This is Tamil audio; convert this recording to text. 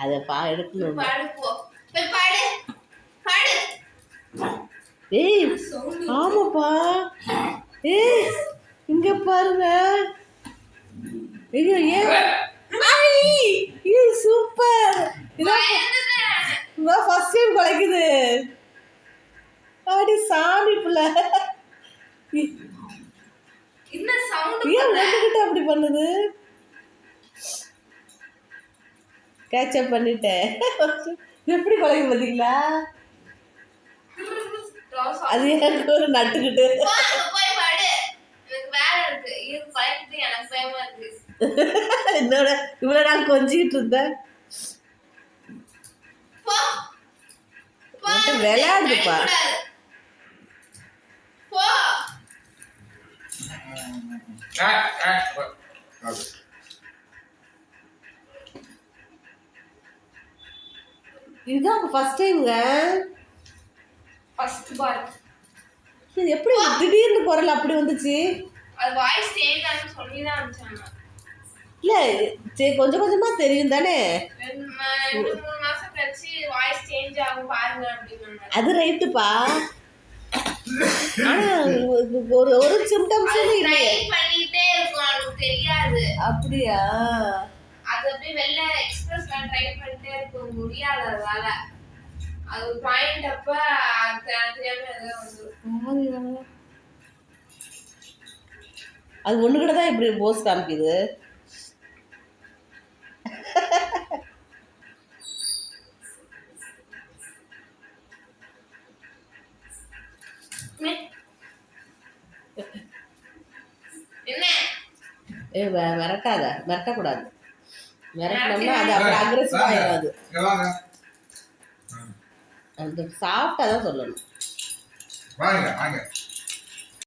அதை எடுக்கணும். ஏய் ஆமாப்பா. ஏய் இங்க பாருங்க. ஐயோ ஏய் சூப்பர். இதான் ஃபர்ஸ்ட் டைம் குலைக்குது. அடி சாமி பிள்ளை. என்ன சவுண்ட்? ஏன் உங்ககிட்ட அப்படி பண்ணுது? கேட்சப் பண்ணிட்டேன். எப்படி குலைக்கு பார்த்தீங்களா? அது எனக்கு ஒரு நட்டுக்கிட்டு. என்னோட இவ்வளவு நாள் கொஞ்சிக்கிட்டு இருந்தேன். விளையாடுதுப்பா. இதுதான் ஃபர்ஸ்ட் டைம்ங்க. ஃபர்ஸ்ட் பார். இது எப்படி திடீர்னு குரல் அப்படி வந்துச்சு? அது வாய்ஸ் சேஞ்ச் ஆனு சொல்லி தான் அனுப்பிச்சாங்க. இல்ல சரி கொஞ்சம் கொஞ்சமா தெரியும் தானே. 2-3 மாசம் கழிச்சு வாய்ஸ் சேஞ்ச் ஆகும் பாருங்க அப்படின்னாங்க. அது ரைட்டுப்பா. ஆனா ஒரு சிம்டம்ஸ் ட்ரை பண்ணிட்டே இருக்கும், அது தெரியாது. அப்படியா? அது அப்படியே வெள்ள எக்ஸ்பிரஸ்ல ட்ரை பண்ணிட்டே இருக்க முடியாது. அதனால அது பாயிண்ட் அப்ப தெரியாம ஏதோ வந்து அது ஒண்ணு கூட தான் இப்படி போஸ் காமிக்குது. மிரட்டாத, மிரட்டக்கூடாது. மிரட்டினோம்னா அது அப்புறம் அக்ரெசிவ் ஆயிடாது. அந்த சாப்பிட்டா தான் சொல்லணும்.